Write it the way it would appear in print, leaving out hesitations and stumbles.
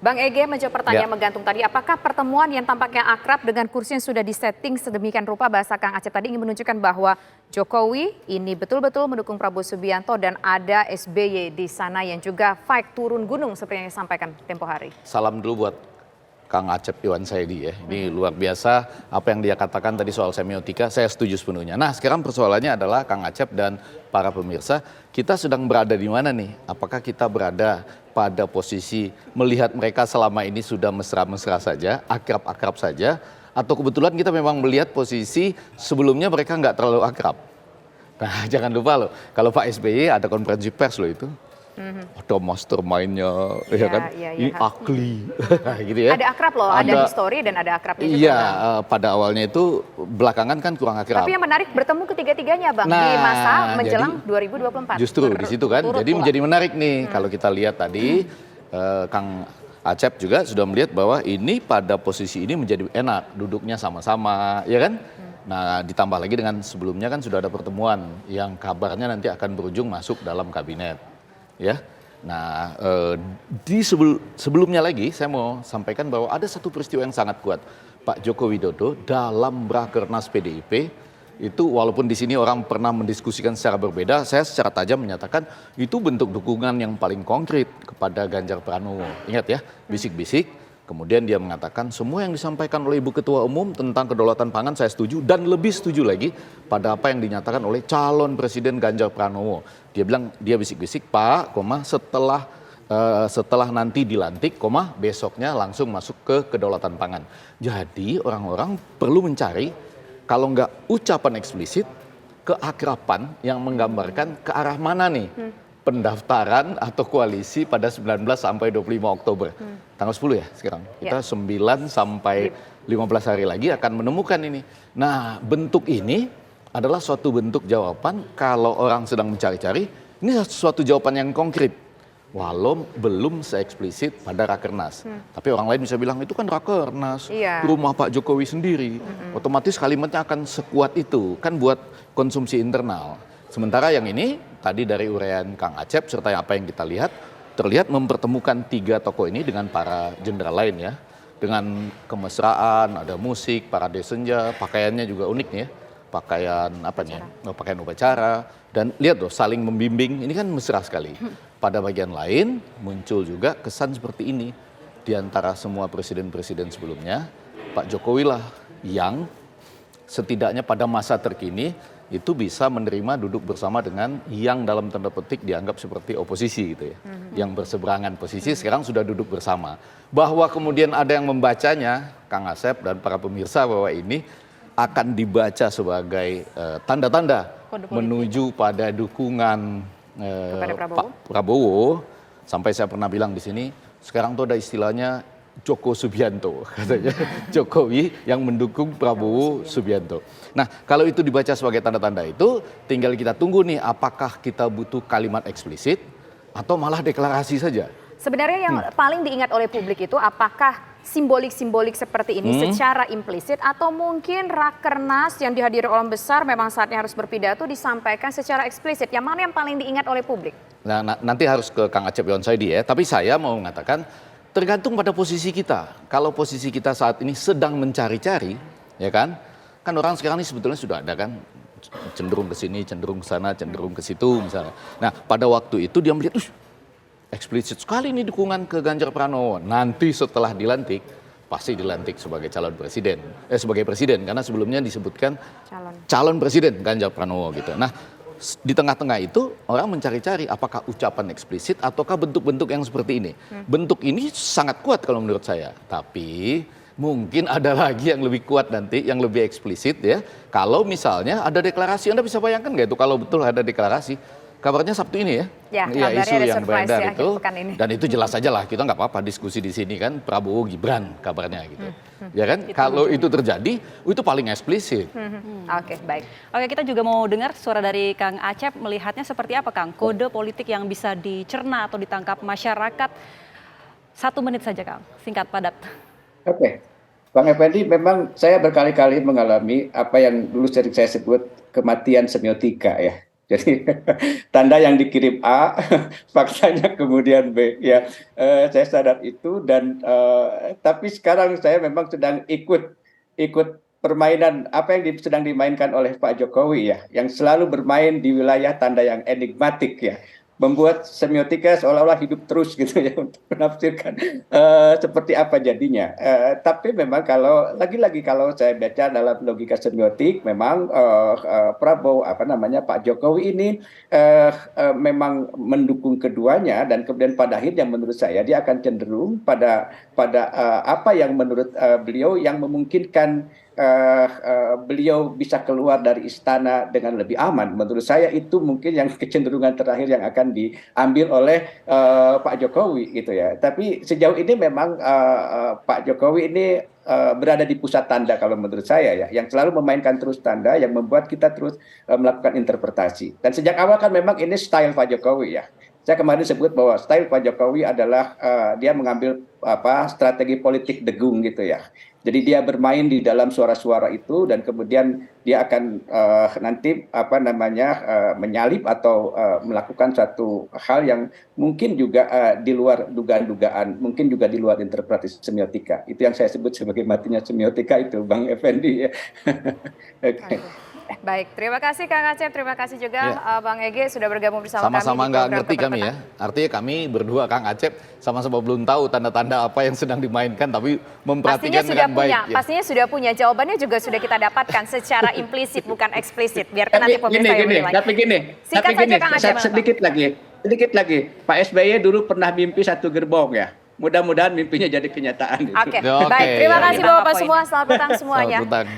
Bang Ege menjawab pertanyaan Ya. menggantung tadi, apakah pertemuan yang tampaknya akrab dengan kursi yang sudah disetting sedemikian rupa bahasa Kang Acep tadi ingin menunjukkan bahwa Jokowi ini betul-betul mendukung Prabowo Subianto dan ada SBY di sana yang juga fight turun gunung seperti yang disampaikan tempo hari. Salam dulu buat Kang Acep Iwan Saidi ya. Ini luar biasa apa yang dia katakan tadi soal semiotika, saya setuju sepenuhnya. Nah sekarang persoalannya adalah Kang Acep dan para pemirsa, kita sedang berada di mana nih? Apakah kita berada pada posisi melihat mereka selama ini sudah mesra-mesra saja, akrab-akrab saja, atau kebetulan kita memang melihat posisi sebelumnya mereka nggak terlalu akrab. Nah jangan lupa loh, kalau Pak SBY ada konferensi pers loh itu. Ada mastermind-nya, ya kan? Ini ahli, gitu ya. Ada akrab loh, ada history dan ada akrabnya juga. Iya, pada awalnya itu belakangan kan kurang akrab. Tapi yang menarik bertemu ketiga-tiganya Bang, di masa menjelang 2024. Justru di situ kan, jadi menjadi menarik nih kalau kita lihat tadi Kang Acep juga sudah melihat bahwa ini pada posisi ini menjadi enak, duduknya sama-sama, ya kan? Nah ditambah lagi dengan sebelumnya kan sudah ada pertemuan yang kabarnya nanti akan berujung masuk dalam kabinet. Ya, nah sebelumnya lagi saya mau sampaikan bahwa ada satu peristiwa yang sangat kuat. Pak Joko Widodo dalam Rakernas PDIP itu walaupun di sini orang pernah mendiskusikan secara berbeda, saya secara tajam menyatakan itu bentuk dukungan yang paling konkret kepada Ganjar Pranowo. Ingat ya, bisik-bisik. Kemudian dia mengatakan semua yang disampaikan oleh Ibu Ketua Umum tentang kedaulatan pangan saya setuju dan lebih setuju lagi pada apa yang dinyatakan oleh calon Presiden Ganjar Pranowo. Dia bilang, dia bisik-bisik, Pak, setelah nanti dilantik, besoknya langsung masuk ke kedaulatan pangan. Jadi orang-orang perlu mencari, kalau nggak ucapan eksplisit, keakraban yang menggambarkan ke arah mana nih pendaftaran atau koalisi pada 19 sampai 25 Oktober. Tanggal 10 ya sekarang. Kita 9 sampai 15 hari lagi akan menemukan ini. Nah, bentuk ini adalah suatu bentuk jawaban kalau orang sedang mencari-cari, ini suatu jawaban yang konkret. Walau belum se-eksplisit pada Rakernas. Tapi orang lain bisa bilang, itu kan Rakernas, rumah Pak Jokowi sendiri. Otomatis kalimatnya akan sekuat itu, kan buat konsumsi internal. Sementara yang ini, tadi dari uraian Kang Acep, serta apa yang kita lihat, terlihat mempertemukan tiga tokoh ini dengan para jenderal lain ya. Dengan kemesraan, ada musik, parade senja, pakaiannya juga unik nih ya. Pakaian apa nih? Pakaian upacara. Dan lihat loh, saling membimbing, ini kan mesra sekali. Pada bagian lain, muncul juga kesan seperti ini. Di antara semua presiden-presiden sebelumnya, Pak Jokowi lah yang setidaknya pada masa terkini, itu bisa menerima duduk bersama dengan yang dalam tanda petik dianggap seperti oposisi gitu ya. Yang berseberangan posisi sekarang sudah duduk bersama. Bahwa kemudian ada yang membacanya, Kang Asep dan para pemirsa bahwa ini akan dibaca sebagai tanda-tanda menuju pada dukungan Pak Prabowo. Sampai saya pernah bilang di sini, sekarang tuh ada istilahnya Joko Subianto, katanya Jokowi yang mendukung Prabowo Subianto. Nah, kalau itu dibaca sebagai tanda-tanda itu, tinggal kita tunggu nih apakah kita butuh kalimat eksplisit atau malah deklarasi saja. Sebenarnya yang paling diingat oleh publik itu apakah simbolik-simbolik seperti ini secara implisit atau mungkin Rakernas yang dihadiri orang besar memang saatnya harus berpidato disampaikan secara eksplisit. Yang mana yang paling diingat oleh publik? Nah, nanti harus ke Kang Acep Iwan Saidi ya, tapi saya mau mengatakan tergantung pada posisi kita. Kalau posisi kita saat ini sedang mencari-cari, ya kan? Kan orang sekarang ini sebetulnya sudah ada kan, cenderung ke sini, cenderung ke sana, cenderung ke situ misalnya. Nah, pada waktu itu dia melihat, eksplisit sekali nih dukungan ke Ganjar Pranowo. Nanti setelah dilantik, pasti dilantik sebagai calon presiden. Sebagai presiden, karena sebelumnya disebutkan calon presiden Ganjar Pranowo gitu. Nah, di tengah-tengah itu orang mencari-cari apakah ucapan eksplisit ataukah bentuk-bentuk yang seperti ini. Bentuk ini sangat kuat kalau menurut saya. Tapi mungkin ada lagi yang lebih kuat nanti, yang lebih eksplisit ya. Kalau misalnya ada deklarasi, Anda bisa bayangkan nggak itu kalau betul ada deklarasi. Kabarnya Sabtu ini ya, isu yang beredar itu, dan itu jelas saja lah, kita nggak apa-apa diskusi di sini kan, Prabowo Gibran kabarnya gitu, ya kan? Kalau itu terjadi, itu paling eksplisit. Oke, baik. Oke, kita juga mau dengar suara dari Kang Acep, melihatnya seperti apa Kang? Kode politik yang bisa dicerna atau ditangkap masyarakat. 1 menit saja Kang, singkat padat. Oke, Bang Effendi, memang saya berkali-kali mengalami apa yang dulu sering saya sebut kematian semiotika ya. Jadi tanda yang dikirim A, faktanya kemudian B. Ya, saya sadar itu dan tapi sekarang saya memang sedang ikut permainan apa yang sedang dimainkan oleh Pak Jokowi ya, yang selalu bermain di wilayah tanda yang enigmatik ya, membuat semiotika seolah-olah hidup terus gitu ya untuk menafsirkan seperti apa jadinya. Tapi memang kalau lagi-lagi kalau saya baca dalam logika semiotik, memang Prabowo Pak Jokowi ini memang mendukung keduanya dan kemudian pada akhirnya menurut saya dia akan cenderung pada apa yang menurut beliau yang memungkinkan beliau bisa keluar dari istana dengan lebih aman. Menurut saya itu mungkin yang kecenderungan terakhir yang akan diambil oleh Pak Jokowi gitu ya. Tapi sejauh ini memang Pak Jokowi ini berada di pusat tanda kalau menurut saya ya, yang selalu memainkan terus tanda yang membuat kita terus melakukan interpretasi. Dan sejak awal kan memang ini style Pak Jokowi ya. Saya kemarin sebut bahwa style Pak Jokowi adalah dia mengambil strategi politik degung gitu ya. Jadi dia bermain di dalam suara-suara itu dan kemudian dia akan nanti menyalip atau melakukan satu hal yang mungkin juga di luar dugaan-dugaan, mungkin juga di luar interpretasi semiotika. Itu yang saya sebut sebagai matinya semiotika itu, Bang Effendi. Oke. Baik, terima kasih Kang Acep, terima kasih juga Bang Ege sudah bergabung bersama kami. Sama-sama di nggak program ngerti Keper kami ya. Petang. Artinya kami berdua Kang Acep sama-sama belum tahu tanda-tanda apa yang sedang dimainkan, tapi memperhatikan dengan baik. Ya. Pastinya sudah punya, jawabannya juga sudah kita dapatkan secara implisit bukan eksplisit. Biarkan nanti pemirsa yang menilai. Tapi gini, Kang Acep. sedikit lagi. Pak SBY dulu pernah mimpi satu gerbong ya. Mudah-mudahan mimpinya jadi kenyataan. Oke, baik. Terima kasih Bapak semua. Selamat petang semuanya. Selamat petang.